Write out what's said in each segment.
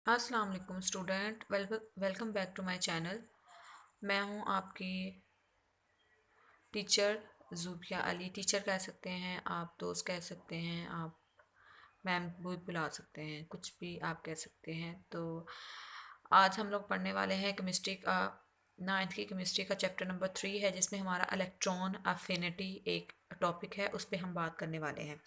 अस्सलाम वालेकुम student, welcome back to my channel. मैं हूं आपकी टीचर ज़ूबिया अली। टीचर कह सकते हैं आप, दोस्त कह सकते हैं आप, मैम भी बुला सकते हैं, कुछ भी आप कह सकते हैं। तो आज हम लोग पढ़ने वाले हैं केमिस्ट्री का, नाइन्थ की केमिस्ट्री का चैप्टर नंबर 3 है, जिसमें हमारा इलेक्ट्रॉन अफिनिटी एक टॉपिक है, उस पर हम बात करने वाले हैं।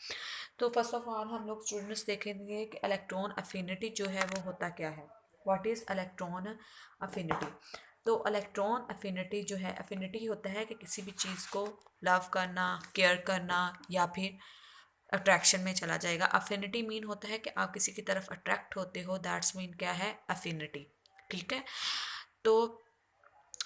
तो फर्स्ट ऑफ ऑल हम लोग स्टूडेंट्स देखेंगे कि इलेक्ट्रॉन अफिनिटी जो है वो होता क्या है। What is electron affinity? तो इलेक्ट्रॉन अफिनिटी जो है, अफिनिटी होता है कि किसी भी चीज़ को लव करना, केयर करना, या फिर अट्रैक्शन में चला जाएगा। अफिनिटी मीन होता है कि आप किसी की तरफ अट्रैक्ट होते हो, दैट्स मीन क्या है, अफिनिटी। ठीक है। तो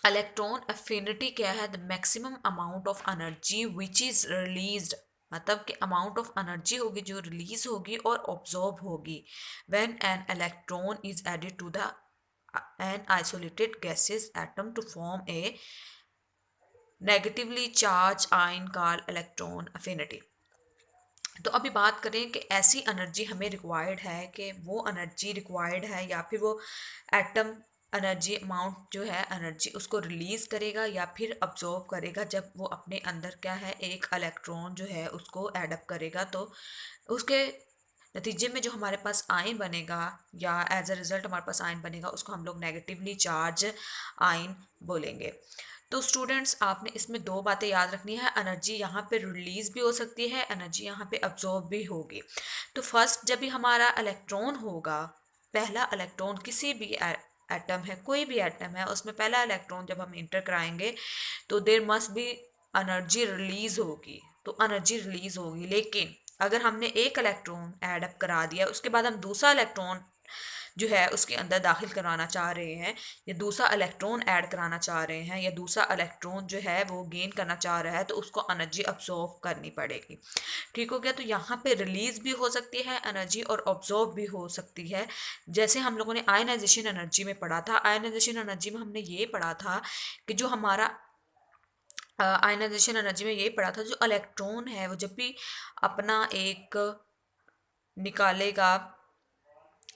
इलेक्ट्रॉन अफिनिटी क्या है? The maximum amount of energy which is released, मतलब कि अमाउंट ऑफ एनर्जी होगी जो रिलीज होगी और ऑब्जॉर्ब होगी when an electron is added to the an isolated gases atom to form a negatively charge ion called electron affinity. तो अभी बात करें कि ऐसी एनर्जी हमें रिक्वायर्ड है, कि वो एनर्जी रिक्वायर्ड है या फिर वो एटम एनर्जी अमाउंट जो है एनर्जी उसको रिलीज़ करेगा या फिर अब्जॉर्ब करेगा, जब वो अपने अंदर क्या है एक इलेक्ट्रॉन जो है उसको एडअप करेगा। तो उसके नतीजे में जो हमारे पास आयन बनेगा या एज अ रिज़ल्ट हमारे पास आयन बनेगा, उसको हम लोग नेगेटिवली चार्ज आयन बोलेंगे। तो स्टूडेंट्स आपने इसमें दो बातें याद रखनी है, एनर्जी यहाँ पे रिलीज भी हो सकती है, एनर्जी यहाँ पे अब्जॉर्ब भी होगी। तो फर्स्ट जब भी हमारा इलेक्ट्रॉन होगा, पहला इलेक्ट्रॉन किसी भी एटम है, कोई भी एटम है, उसमें पहला इलेक्ट्रॉन जब हम इंटर कराएंगे तो there must be energy release होगी। तो एनर्जी रिलीज होगी, लेकिन अगर हमने एक इलेक्ट्रॉन ऐड अप करा दिया, उसके बाद हम दूसरा इलेक्ट्रॉन जो है उसके अंदर दाखिल कराना चाह रहे हैं, या दूसरा इलेक्ट्रॉन ऐड कराना चाह रहे हैं, या दूसरा इलेक्ट्रॉन जो है वो गेन करना चाह रहा है, तो उसको एनर्जी अब्जॉर्व करनी पड़ेगी। ठीक हो गया। तो यहाँ पे रिलीज भी हो सकती है एनर्जी और ऑब्जॉर्व भी हो सकती है। जैसे हम लोगों ने आयनाइजेशन एनर्जी में पढ़ा था, आयनाइजेशन एनर्जी में हमने ये पढ़ा था कि जो हमारा आयनाइजेशन एनर्जी में ये पढ़ा था, जो इलेक्ट्रॉन है वो जब भी अपना एक निकालेगा,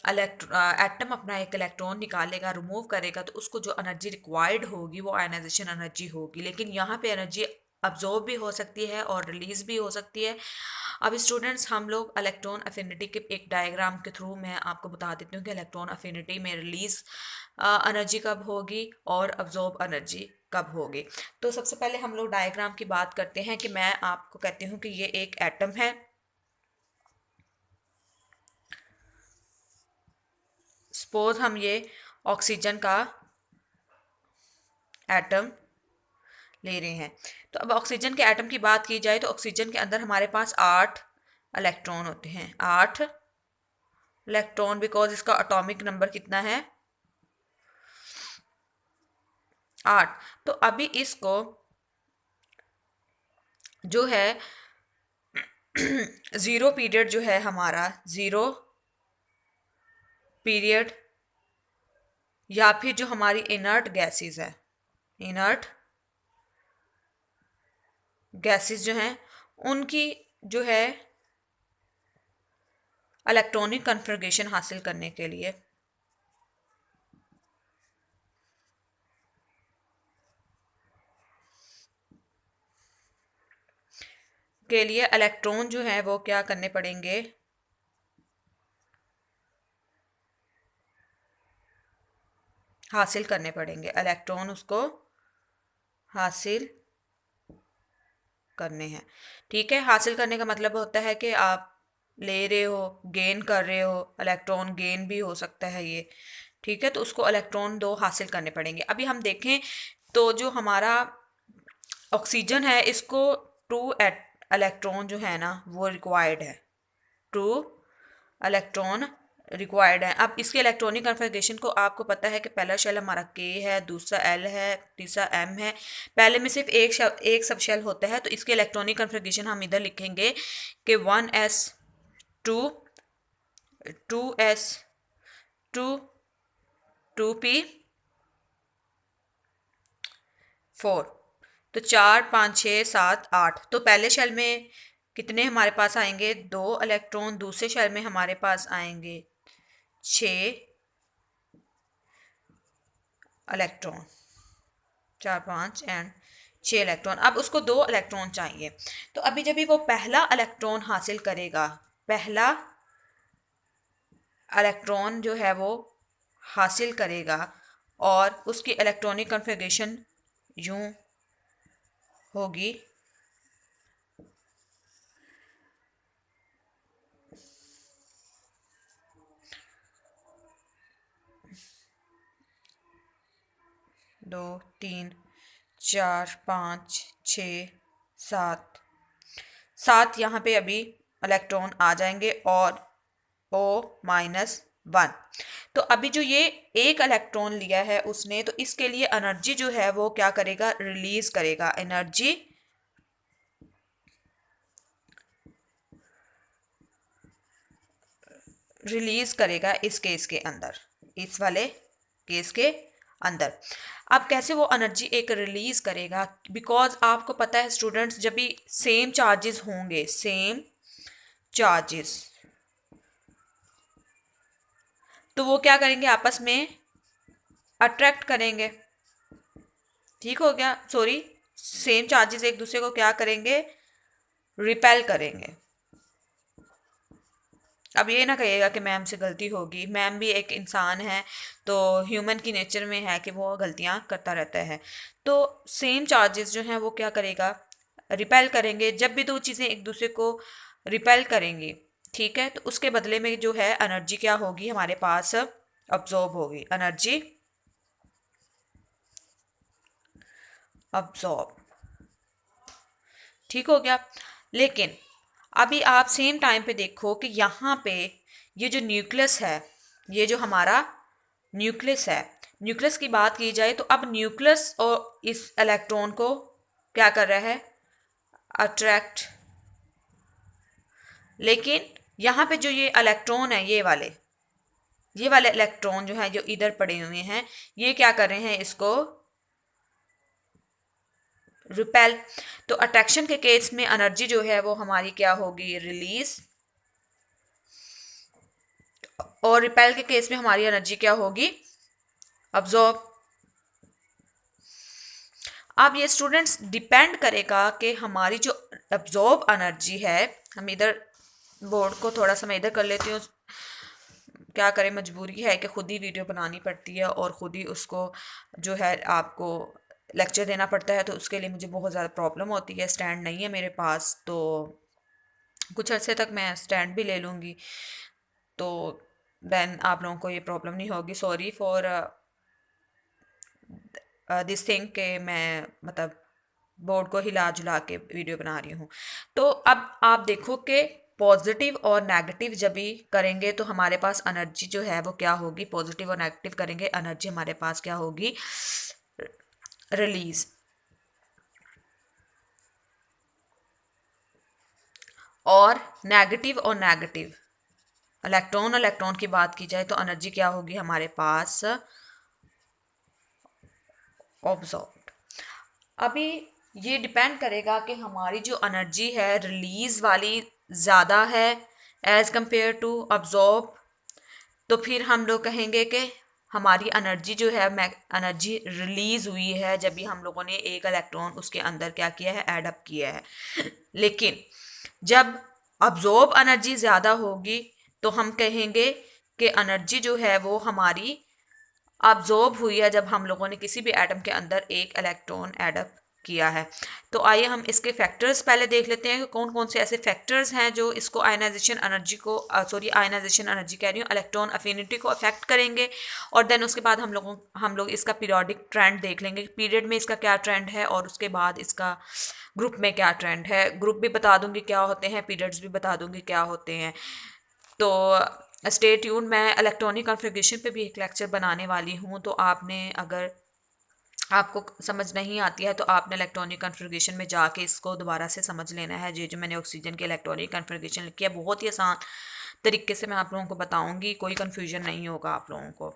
एटम अपना एक इलेक्ट्रॉन निकालेगा, रिमूव करेगा, तो उसको जो एनर्जी रिक्वायर्ड होगी वो आयनाइजेशन एनर्जी होगी। लेकिन यहाँ पे एनर्जी अब्जॉर्ब भी हो सकती है और रिलीज भी हो सकती है। अब स्टूडेंट्स हम लोग इलेक्ट्रॉन अफिनिटी के एक डायग्राम के थ्रू मैं आपको बता देती हूँ कि इलेक्ट्रॉन अफिनिटी में रिलीज एनर्जी कब होगी और अब्जॉर्ब एनर्जी कब होगी। तो सबसे पहले हम लोग डायग्राम की बात करते हैं कि मैं आपको कहती हूँ कि ये एक एटम है। सपोज हम ये ऑक्सीजन का एटम ले रहे हैं। तो अब ऑक्सीजन के एटम की बात की जाए तो ऑक्सीजन के अंदर हमारे पास 8 इलेक्ट्रॉन होते हैं, 8 इलेक्ट्रॉन, बिकॉज इसका एटॉमिक नंबर कितना है, 8। तो अभी इसको जो है ज़ीरो पीरियड जो है हमारा, ज़ीरो पीरियड, या फिर जो हमारी इनर्ट गैसेस है, इनर्ट गैसेस जो हैं उनकी जो है इलेक्ट्रॉनिक कन्फिग्रेशन हासिल करने के लिए इलेक्ट्रॉन जो है वो क्या करने पड़ेंगे, हासिल करने पड़ेंगे, इलेक्ट्रॉन उसको हासिल करने हैं। ठीक है। हासिल करने का मतलब होता है कि आप ले रहे हो, गेन कर रहे हो, इलेक्ट्रॉन गेन भी हो सकता है ये। ठीक है। तो उसको इलेक्ट्रॉन दो हासिल करने पड़ेंगे। अभी हम देखें तो जो हमारा ऑक्सीजन है, इसको टू इलेक्ट्रॉन जो है ना वो रिक्वायर्ड है, टू इलेक्ट्रॉन रिक्वायर्ड है। अब इसके इलेक्ट्रॉनिक कन्फिग्रेशन को आपको पता है कि पहला शेल हमारा के है, दूसरा एल है, तीसरा एम है। पहले में सिर्फ एक सब शेल होता है, तो इसके इलेक्ट्रॉनिक कन्फिग्रेशन हम इधर लिखेंगे कि 1s, 2, 2s, 2, 2p, 4। तो 4, 5, 6, 7, 8। तो पहले शेल में कितने हमारे पास आएंगे, 2 इलेक्ट्रॉन। दूसरे शेल में हमारे पास आएंगे 6 इलेक्ट्रॉन, 4 5 एंड 6 इलेक्ट्रॉन। अब उसको 2 इलेक्ट्रॉन चाहिए। तो अभी जब भी वो पहला इलेक्ट्रॉन हासिल करेगा, पहला इलेक्ट्रॉन जो है वो हासिल करेगा और उसकी इलेक्ट्रॉनिक कन्फिगरेशन यूं होगी, दो 3 4 5 6 7, 7 यहाँ पे अभी इलेक्ट्रॉन आ जाएंगे और O-1। तो अभी जो ये एक इलेक्ट्रॉन लिया है उसने, तो इसके लिए एनर्जी जो है वो क्या करेगा, रिलीज करेगा, एनर्जी रिलीज करेगा इस केस के अंदर, इस वाले केस के अंदर। अब कैसे वो एनर्जी एक रिलीज करेगा, बिकॉज आपको पता है स्टूडेंट्स, जब भी सेम चार्जेस होंगे, सेम चार्जेस, तो वो क्या करेंगे, आपस में अट्रैक्ट करेंगे। ठीक हो गया, सॉरी, सेम चार्जेस एक दूसरे को क्या करेंगे, रिपेल करेंगे। अब ये ना कहिएगा कि मैम से गलती होगी, मैम भी एक इंसान है, तो ह्यूमन की नेचर में है कि वो गलतियां करता रहता है। तो सेम चार्जेस जो हैं वो क्या करेगा, रिपेल करेंगे। जब भी दो चीज़ें एक दूसरे को रिपेल करेंगी, ठीक है, तो उसके बदले में जो है एनर्जी क्या होगी हमारे पास, अब्जॉर्ब होगी, एनर्जी अब्जॉर्ब। ठीक हो गया। लेकिन अभी आप सेम टाइम पे देखो कि यहाँ पे ये जो न्यूक्लियस है, ये जो हमारा न्यूक्लियस है, न्यूक्लियस की बात की जाए तो अब न्यूक्लियस और इस इलेक्ट्रॉन को क्या कर रहा है, अट्रैक्ट। लेकिन यहाँ पे जो ये इलेक्ट्रॉन है, ये वाले इलेक्ट्रॉन जो है जो इधर पड़े हुए हैं, ये क्या कर रहे हैं, इसको रिपेल। तो अट्रैक्शन के केस में एनर्जी जो है वो हमारी क्या होगी, रिलीज, और रिपेल के केस में हमारी एनर्जी क्या होगी, अब्जॉर्ब। अब ये स्टूडेंट्स डिपेंड करेगा कि हमारी जो अब्जॉर्ब एनर्जी है, हम इधर बोर्ड को थोड़ा सा मैं इधर कर लेती हूँ, क्या करें, मजबूरी है कि खुद ही वीडियो बनानी पड़ती है और ख़ुद ही उसको जो है आपको लेक्चर देना पड़ता है, तो उसके लिए मुझे बहुत ज़्यादा प्रॉब्लम होती है। स्टैंड नहीं है मेरे पास, तो कुछ अर्से तक मैं स्टैंड भी ले लूँगी, तो देन आप लोगों को ये प्रॉब्लम नहीं होगी। सॉरी फॉर दिस थिंग के मैं मतलब बोर्ड को हिला जुला के वीडियो बना रही हूँ। तो अब आप देखो कि पॉजिटिव और नेगेटिव जब भी करेंगे तो हमारे पास एनर्जी जो है वो क्या होगी, पॉजिटिव और नेगेटिव करेंगे, एनर्जी हमारे पास क्या होगी, रिलीज। और नेगेटिव इलेक्ट्रॉन की बात की जाए तो एनर्जी क्या होगी हमारे पास, ऑब्जॉर्ब्ड। अभी ये डिपेंड करेगा कि हमारी जो एनर्जी है रिलीज वाली ज़्यादा है एज़ कंपेयर टू अब्जॉर्ब, तो फिर हम लोग कहेंगे कि हमारी एनर्जी जो है, एनर्जी रिलीज हुई है जब भी हम लोगों ने एक इलेक्ट्रॉन उसके अंदर क्या किया है, ऐड अप किया है। लेकिन जब अब्जॉर्ब एनर्जी ज़्यादा होगी तो हम कहेंगे कि एनर्जी जो है वो हमारी अब्जॉर्ब हुई है जब हम लोगों ने किसी भी एटम के अंदर एक इलेक्ट्रॉन ऐड अप किया है। तो आइए हम इसके फैक्टर्स पहले देख लेते हैं कि कौन कौन से ऐसे फैक्टर्स हैं जो इसको आयनाइजेशन एनर्जी को आयनाइजेशन एनर्जी कह रही हूँ, इलेक्ट्रॉन अफिनिटी को अफेक्ट करेंगे। और देन उसके बाद हम लोग इसका पीरियोडिक ट्रेंड देख लेंगे, पीरियड में इसका क्या ट्रेंड है और उसके बाद इसका ग्रुप में क्या ट्रेंड है। ग्रुप भी बता दूंगी क्या होते हैं, पीरियड्स भी बता दूंगी क्या होते हैं। तो स्टे ट्यून, मैं इलेक्ट्रॉनिक कॉन्फ़िगरेशन पे भी एक लेक्चर बनाने वाली हूँ, तो आपने अगर आपको समझ नहीं आती है तो आपने इलेक्ट्रॉनिक कॉन्फ़िगरेशन में जाके इसको दोबारा से समझ लेना है। जो मैंने ऑक्सीजन की इलेक्ट्रॉनिक कॉन्फ़िगरेशन लिखी है बहुत ही आसान तरीके से मैं आप लोगों को बताऊंगी, कोई कन्फ्यूजन नहीं होगा आप लोगों को।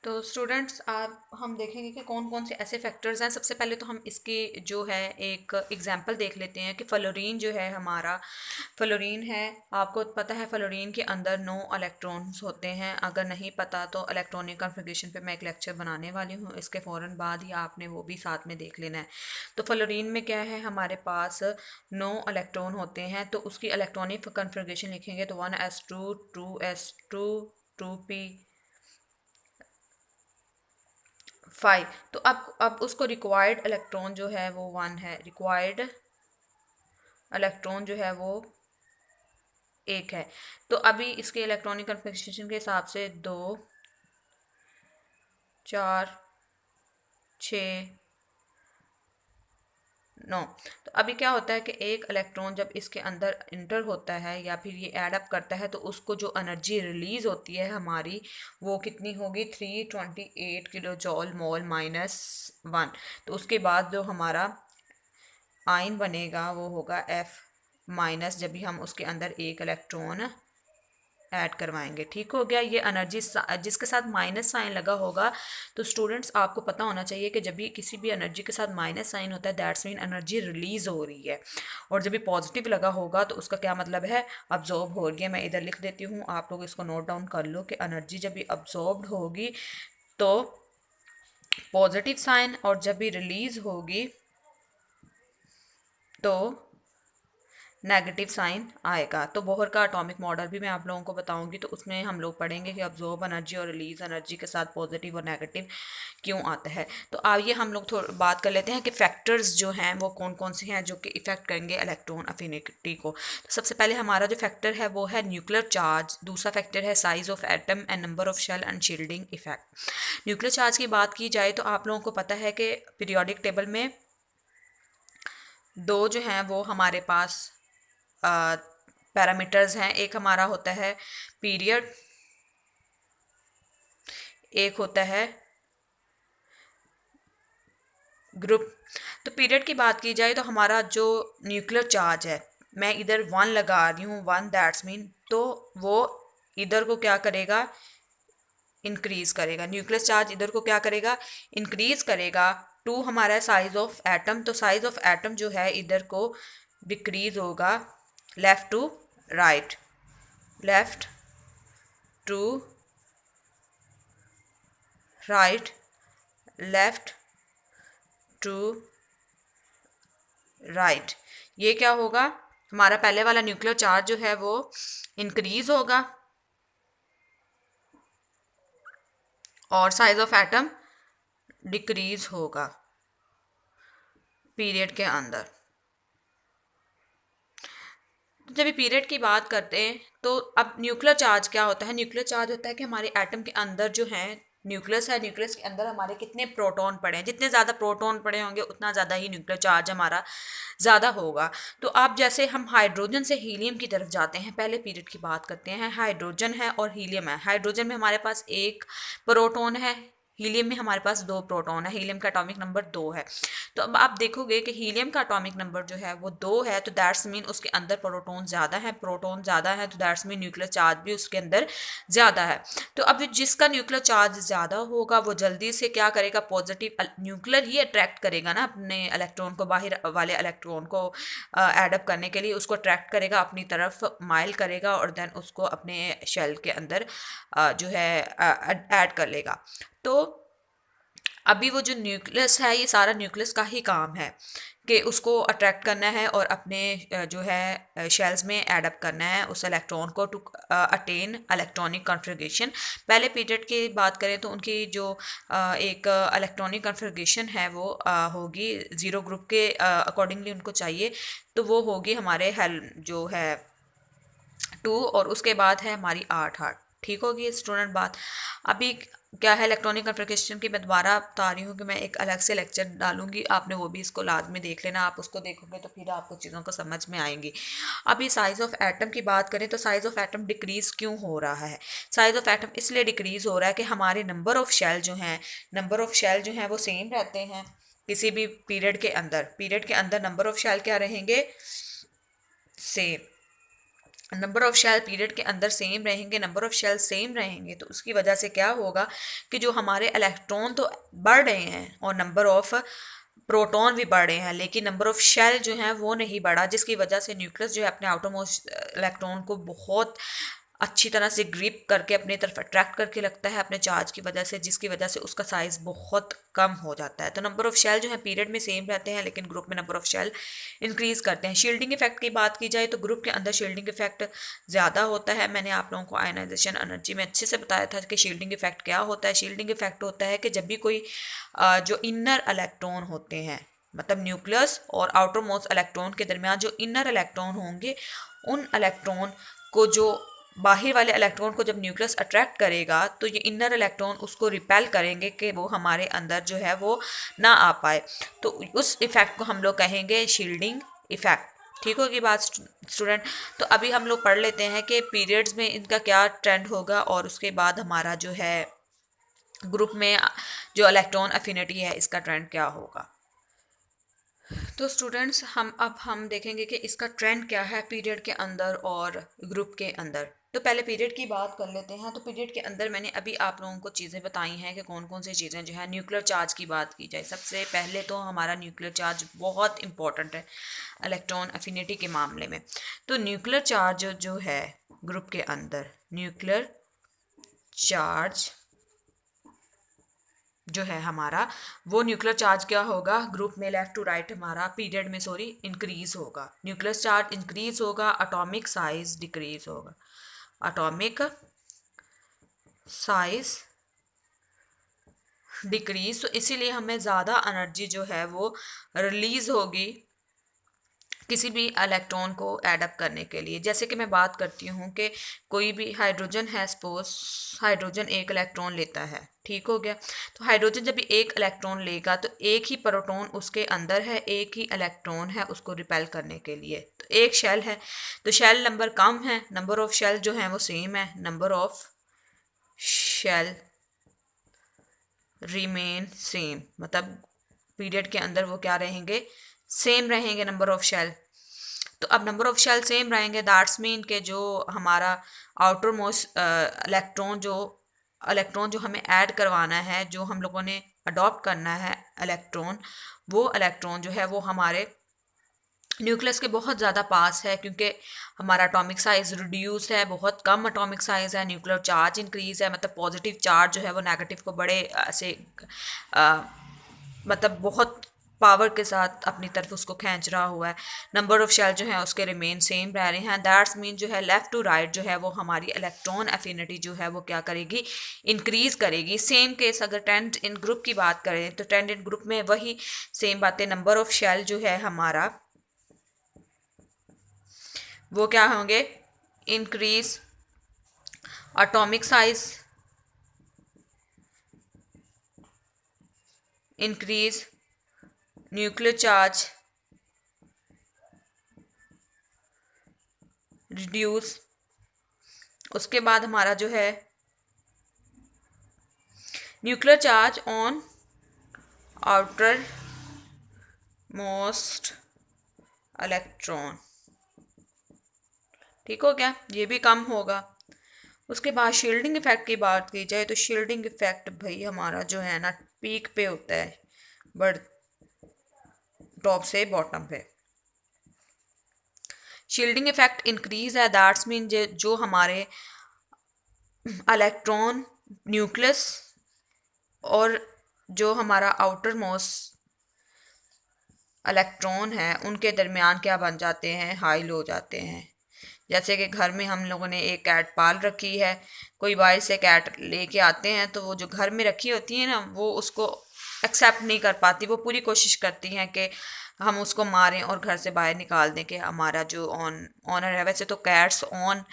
तो स्टूडेंट्स आप हम देखेंगे कि कौन कौन से ऐसे फैक्टर्स हैं। सबसे पहले तो हम इसकी जो है एक एग्जांपल देख लेते हैं कि फ्लोरीन जो है हमारा, फ्लोरीन है, आपको पता है फ्लोरीन के अंदर 9 इलेक्ट्रॉन्स होते हैं। अगर नहीं पता तो इलेक्ट्रॉनिक कॉन्फ़िगरेशन पे मैं एक लेक्चर बनाने वाली हूँ, इसके फ़ौरन बाद ही आपने वो भी साथ में देख लेना है। तो फ्लोरीन में क्या है, हमारे पास 9 इलेक्ट्रॉन होते हैं। तो उसकी इलेक्ट्रॉनिक कॉन्फ़िगरेशन लिखेंगे तो 1s2 2s2 2p 5। तो अब उसको रिक्वायर्ड इलेक्ट्रॉन जो है वो 1 है, रिक्वायर्ड इलेक्ट्रॉन जो है वो 1 है। तो अभी इसके इलेक्ट्रॉनिक कन्फिग्रेशन के हिसाब से 2 4 6 9। तो अभी क्या होता है कि एक इलेक्ट्रॉन जब इसके अंदर इंटर होता है या फिर ये ऐड अप करता है तो उसको जो एनर्जी रिलीज होती है हमारी वो कितनी होगी, 328 किलो जॉल मोल माइनस 1। तो उसके बाद जो हमारा आयन बनेगा वो होगा F माइनस, जब भी हम उसके अंदर एक इलेक्ट्रॉन ऐड करवाएंगे। ठीक हो गया। ये एनर्जी जिसके साथ माइनस साइन लगा होगा, तो स्टूडेंट्स आपको पता होना चाहिए कि जब भी किसी भी एनर्जी के साथ माइनस साइन होता है दैट्स मीन एनर्जी रिलीज हो रही है, और जब भी पॉजिटिव लगा होगा तो उसका क्या मतलब है, अब्जॉर्ब हो रही है। मैं इधर लिख देती हूँ, आप लोग इसको नोट डाउन कर लो कि एनर्जी जब भी अब्जॉर्ब्ड होगी तो पॉजिटिव साइन, और जब भी रिलीज होगी तो नेगेटिव साइन आएगा। तो बोहर का एटॉमिक मॉडल भी मैं आप लोगों को बताऊंगी, तो उसमें हम लोग पढ़ेंगे कि अब्जॉर्ब एनर्जी और रिलीज एनर्जी के साथ पॉजिटिव और नेगेटिव क्यों आता है। तो आइए हम लोग थोड़ा बात कर लेते हैं कि फैक्टर्स जो हैं वो कौन कौन से हैं जो कि इफेक्ट करेंगे इलेक्ट्रॉन अफिनिटी को। तो सबसे पहले हमारा जो फैक्टर है वो है न्यूक्लियर चार्ज, दूसरा फैक्टर है size of atom and number of shell and shielding effect. Nuclear charge की बात की जाए तो आप लोगों को पता है कि पीरियोडिक टेबल में दो जो हैं वो हमारे पास पैरामीटर्स हैं। एक हमारा होता है पीरियड, एक होता है ग्रुप। तो पीरियड की बात की जाए तो हमारा जो न्यूक्लियर चार्ज है, मैं इधर 1 लगा रही हूँ, 1 दैट्स मीन, तो वो इधर को क्या करेगा, इंक्रीज करेगा। न्यूक्लियर चार्ज इधर को क्या करेगा, इंक्रीज करेगा। 2 हमारा साइज ऑफ एटम, तो साइज ऑफ एटम जो है इधर को डिक्रीज होगा, left to right, left to right, left to right. ये क्या होगा, हमारा पहले वाला न्यूक्लियर चार्ज जो है वो इंक्रीज होगा और साइज ऑफ एटम डिक्रीज होगा पीरियड के अंदर। तो जब पीरियड की बात करते हैं तो अब न्यूक्लियर चार्ज क्या होता है, न्यूक्लियर चार्ज होता है कि हमारे एटम के अंदर जो है न्यूक्लियस है, न्यूक्लियस के अंदर हमारे कितने प्रोटॉन पड़े हैं, जितने ज़्यादा प्रोटॉन पड़े होंगे उतना ज़्यादा ही न्यूक्लियर चार्ज हमारा ज़्यादा होगा। तो अब जैसे हम हाइड्रोजन से हीलियम की तरफ जाते हैं, पहले पीरियड की बात करते हैं। हाइड्रोजन है और हीलियम है। हाइड्रोजन में हमारे पास एक प्रोटॉन है, हीलियम में हमारे पास 2 प्रोटॉन है, हीलियम का एटॉमिक नंबर 2 है। तो अब आप देखोगे कि हीलियम का एटॉमिक नंबर जो है वो 2 है, तो दैट्स मीन उसके अंदर प्रोटॉन ज़्यादा है, प्रोटॉन ज़्यादा है तो दैट्स मीन न्यूक्लियर चार्ज भी उसके अंदर ज़्यादा है। तो अब जिसका न्यूक्लियर चार्ज ज़्यादा होगा वो जल्दी से क्या करेगा, पॉजिटिव न्यूक्लियर ही अट्रैक्ट करेगा ना अपने इलेक्ट्रॉन को, बाहर वाले इलेक्ट्रॉन को एडअप करने के लिए उसको अट्रैक्ट करेगा, अपनी तरफ माइल करेगा और देन उसको अपने शेल के अंदर जो है ऐड कर लेगा। तो अभी वो जो न्यूक्लियस है ये सारा न्यूक्लियस का ही काम है कि उसको अट्रैक्ट करना है और अपने जो है शेल्स में एडअप करना है उस इलेक्ट्रॉन को टू अटेन इलेक्ट्रॉनिक कॉन्फ़िगरेशन। पहले पीरियड की बात करें तो उनकी जो एक इलेक्ट्रॉनिक कॉन्फ़िगरेशन है वो होगी 0 ग्रुप के अकॉर्डिंगली उनको चाहिए, तो वो होगी हमारे जो है 2, और उसके बाद है हमारी 8 ठीक होगी स्टूडेंट बात। अभी क्या है इलेक्ट्रॉनिक कॉन्फ़िगरेशन की मैं दोबारा बता रही हूँ कि मैं एक अलग से लेक्चर डालूंगी, आपने वो भी इसको लाजमी देख लेना। आप उसको देखोगे तो फिर आपको चीज़ों को समझ में आएंगी। अभी साइज़ ऑफ एटम की बात करें तो साइज़ ऑफ एटम डिक्रीज़ क्यों हो रहा है, साइज़ ऑफ एटम इसलिए डिक्रीज़ हो रहा है कि हमारे नंबर ऑफ़ शेल जो हैं, नंबर ऑफ़ शेल जो हैं वो सेम रहते हैं किसी भी पीरियड के अंदर। पीरियड के अंदर नंबर ऑफ़ शेल क्या रहेंगे, same. Number of shell period के अंदर सेम रहेंगे, नंबर ऑफ शेल सेम रहेंगे, तो उसकी वजह से क्या होगा कि जो हमारे इलेक्ट्रॉन तो बढ़ रहे हैं और नंबर ऑफ प्रोटॉन भी बढ़ रहे हैं, लेकिन नंबर ऑफ शेल जो है वो नहीं बढ़ा, जिसकी वजह से न्यूक्लियस जो है अपने आउटरमोस्ट इलेक्ट्रॉन को बहुत अच्छी तरह से ग्रिप करके अपनी तरफ अट्रैक्ट करके रखता है अपने चार्ज की वजह से, जिसकी वजह से उसका साइज़ बहुत कम हो जाता है। तो नंबर ऑफ शेल जो है पीरियड में सेम रहते हैं, लेकिन ग्रुप में नंबर ऑफ शेल इंक्रीज करते हैं। शील्डिंग इफेक्ट की बात की जाए तो ग्रुप के अंदर शील्डिंग इफेक्ट ज़्यादा होता है। मैंने आप लोगों को आयनाइजेशन एनर्जी में अच्छे से बताया था कि शील्डिंग इफेक्ट क्या होता है। शील्डिंग इफेक्ट होता है कि जब भी कोई जो इनर इलेक्ट्रॉन होते हैं, मतलब न्यूक्लियस और आउटर मोस्ट इलेक्ट्रॉन के दरमियान जो इनर इलेक्ट्रॉन होंगे, उन इलेक्ट्रॉन को जो बाहर वाले इलेक्ट्रॉन को जब न्यूक्लियस अट्रैक्ट करेगा तो ये इनर इलेक्ट्रॉन उसको रिपेल करेंगे कि वो हमारे अंदर जो है वो ना आ पाए। तो उस इफ़ेक्ट को हम लोग कहेंगे शील्डिंग इफ़ेक्ट। ठीक होगी बात स्टूडेंट। तो अभी हम लोग पढ़ लेते हैं कि पीरियड्स में इनका क्या ट्रेंड होगा और उसके बाद हमारा जो है ग्रुप में जो इलेक्ट्रॉन अफिनिटी है इसका ट्रेंड क्या होगा। तो स्टूडेंट्स हम देखेंगे कि इसका ट्रेंड क्या है पीरियड के अंदर और ग्रुप के अंदर। तो पहले पीरियड की बात कर लेते हैं। तो पीरियड के अंदर मैंने अभी आप लोगों को चीज़ें बताई हैं कि कौन कौन सी चीज़ें जो है। न्यूक्लियर चार्ज की बात की जाए, सबसे पहले तो हमारा न्यूक्लियर चार्ज बहुत इंपॉर्टेंट है इलेक्ट्रॉन अफिनिटी के मामले में। तो न्यूक्लियर चार्ज जो है ग्रुप के अंदर, न्यूक्लियर चार्ज जो है हमारा, वो न्यूक्लियर चार्ज क्या होगा ग्रुप में लेफ्ट टू राइट हमारा पीरियड में इंक्रीज होगा। न्यूक्लियर चार्ज इंक्रीज होगा, एटॉमिक साइज डिक्रीज होगा। एटॉमिक साइज डिक्रीज, तो इसीलिए हमें ज़्यादा एनर्जी जो है वो रिलीज होगी किसी भी इलेक्ट्रॉन को एडअप करने के लिए। जैसे कि मैं बात करती हूँ कि कोई भी हाइड्रोजन है, सपोज हाइड्रोजन एक इलेक्ट्रॉन लेता है, ठीक हो गया। तो हाइड्रोजन जब भी एक इलेक्ट्रॉन लेगा तो एक ही प्रोटॉन उसके अंदर है, एक ही इलेक्ट्रॉन है उसको रिपेल करने के लिए। तो एक शेल है, तो शेल नंबर कम है, नंबर ऑफ शेल जो है वो सेम है, number of shell remain same, मतलब पीरियड के अंदर वो क्या रहेंगे, सेम रहेंगे नंबर ऑफ शेल। तो अब नंबर ऑफ शेल सेम रहेंगे, दैट्स मीन के जो हमारा आउटर मोस्ट इलेक्ट्रॉन जो हमें ऐड करवाना है, जो हम लोगों ने अडॉप्ट करना है इलेक्ट्रॉन, वो इलेक्ट्रॉन जो है वो हमारे न्यूक्लियस के बहुत ज़्यादा पास है, क्योंकि हमारा एटॉमिक साइज रिड्यूस है, बहुत कम एटॉमिक साइज है। न्यूक्लियर चार्ज इंक्रीज है, मतलब पॉजिटिव चार्ज जो है वो नेगेटिव को बड़े ऐसे मतलब बहुत पावर के साथ अपनी तरफ उसको खींच रहा हुआ है। नंबर ऑफ शेल जो है उसके रिमेन सेम रह रहे हैं। दैट्स मीन जो है लेफ्ट टू राइट जो है वो हमारी इलेक्ट्रॉन एफिनिटी जो है वो क्या करेगी, इंक्रीज करेगी। सेम केस अगर ट्रेंड इन ग्रुप की बात करें तो ट्रेंड इन ग्रुप में वही सेम बातें, नंबर ऑफ शेल जो है हमारा वो क्या होंगे, increase, atomic size increase, nuclear charge reduce. उसके बाद हमारा जो है nuclear charge on outer most electron, ठीक हो गया, ये भी कम होगा। उसके बाद शील्डिंग इफेक्ट की बात की जाए तो शील्डिंग इफेक्ट भाई हमारा जो है ना पीक पे होता है, बट टॉप से बॉटम पे। शील्डिंग इफेक्ट इंक्रीज है, दैट्स मीन जो हमारे इलेक्ट्रॉन न्यूक्लियस और जो हमारा आउटर मोस्ट इलेक्ट्रॉन है उनके दरमियान क्या बन जाते हैं, हाइल हो जाते हैं। जैसे कि घर में हम लोगों ने एक कैट पाल रखी है, कोई बाहर से कैट लेके आते हैं तो वो जो घर में रखी होती है ना वो उसको एक्सेप्ट नहीं कर पाती, वो पूरी कोशिश करती हैं कि हम उसको मारें और घर से बाहर निकाल दें कि हमारा जो ऑनर है। वैसे तो cats on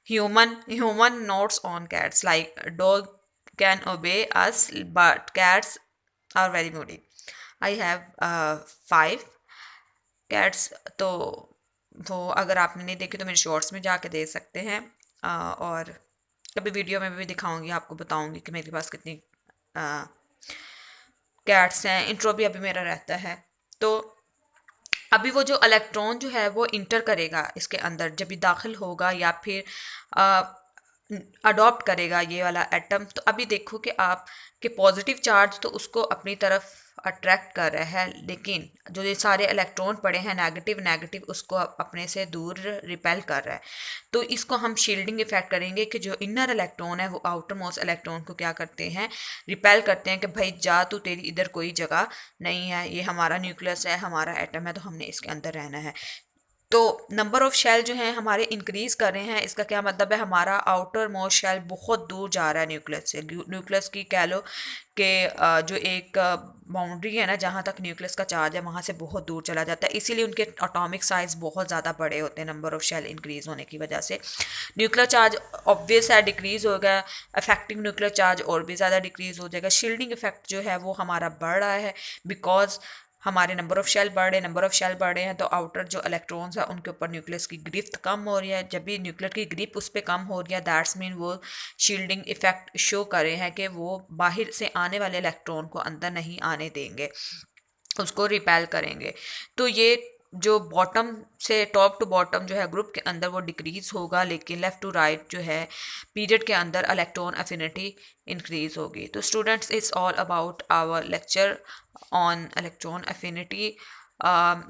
human notes on cats, like dog can obey us but cats are very moody. I have 5 cats. तो वो अगर आपने नहीं देखी तो मेरे शॉर्ट्स में जाके देख सकते हैं, और कभी वीडियो में भी दिखाऊंगी, आपको बताऊंगी कि मेरे पास कितनी कैट्स हैं। इंट्रो भी अभी मेरा रहता है। तो अभी वो जो इलेक्ट्रॉन जो है वो इंटर करेगा इसके अंदर, जब भी दाखिल होगा या फिर अडॉप्ट करेगा ये वाला एटम, तो अभी देखो कि आप कि पॉजिटिव चार्ज तो उसको अपनी तरफ अट्रैक्ट कर रहा है, लेकिन जो ये सारे इलेक्ट्रॉन पड़े हैं नेगेटिव नेगेटिव उसको अपने से दूर रिपेल कर रहा है। तो इसको हम शील्डिंग इफेक्ट करेंगे कि जो इनर इलेक्ट्रॉन है वो आउटर मोस्ट इलेक्ट्रॉन को क्या करते हैं, रिपेल करते हैं कि भाई जा तू, तेरी इधर कोई जगह नहीं है, ये हमारा न्यूक्लियस है, हमारा एटम है, तो हमने इसके अंदर रहना है। तो नंबर ऑफ शेल जो हैं हमारे इंक्रीज कर रहे हैं, इसका क्या मतलब है, हमारा आउटर मोस्ट शेल बहुत दूर जा रहा है न्यूक्लियस से। न्यूक्लियस की कह लो कि जो एक बाउंड्री है ना जहाँ तक न्यूक्लियस का चार्ज है वहाँ से बहुत दूर चला जाता है, इसीलिए उनके एटॉमिक साइज बहुत ज़्यादा बड़े होते हैं नंबर ऑफ शेल इंक्रीज होने की वजह से। न्यूक्लियर चार्ज ऑब्वियस है डिक्रीज होगा, अफेक्टिंग न्यूक्लियर चार्ज और भी ज़्यादा डिक्रीज हो जाएगा। शील्डिंग इफेक्ट जो है वो हमारा बढ़ रहा है बिकॉज हमारे नंबर ऑफ शेल बढ़ रहे हैं, नंबर ऑफ शेल बढ़ रहे हैं तो आउटर जो इलेक्ट्रॉन्स है उनके ऊपर न्यूक्लियस की ग्रिफ्ट कम हो रही है। जब भी न्यूक्लियर की ग्रिप उस पर कम हो रही है दैट्स मीन वो शील्डिंग इफेक्ट शो कर रहे हैं कि वो बाहर से आने वाले इलेक्ट्रॉन को अंदर नहीं आने देंगे, उसको रिपेल करेंगे। तो ये जो बॉटम से टॉप टू बॉटम जो है ग्रुप के अंदर वो डिक्रीज होगा, लेकिन लेफ़्ट टू राइट जो है पीरियड के अंदर इलेक्ट्रॉन अफिनिटी इंक्रीज होगी। तो students it's all about our lecture on electron affinity.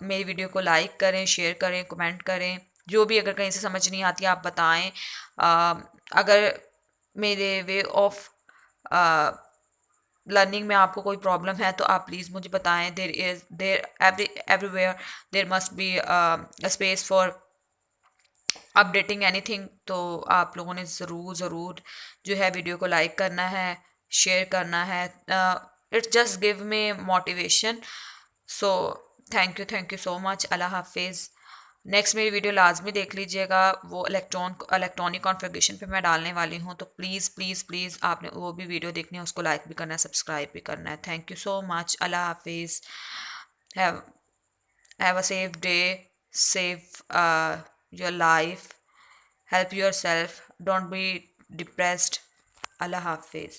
मेरी वीडियो को लाइक करें, शेयर करें, कमेंट करें, जो भी अगर कहीं से समझ नहीं आती आप बताएं। अगर मेरे वे ऑफ लर्निंग में आपको कोई प्रॉब्लम है तो आप प्लीज़ मुझे बताएं। There everywhere there must be space for updating anything. तो आप लोगों ने ज़रूर जो है वीडियो को लाइक करना है, शेयर करना है। It's just give me motivation. So thank you so much. अल्लाह हाफिज़। नेक्स्ट मेरी वीडियो लाजमी देख लीजिएगा, वो इलेक्ट्रॉनिक कॉन्फ़िगरेशन पे मैं डालने वाली हूँ, तो प्लीज़ प्लीज़ प्लीज़ आपने वो भी वीडियो देखनी है, उसको लाइक भी करना है, सब्सक्राइब भी करना है। Thank you so much. अल्लाह हाफिज़। Have have a safe day, save your life, help yourself, don't be depressed. Allah Hafiz.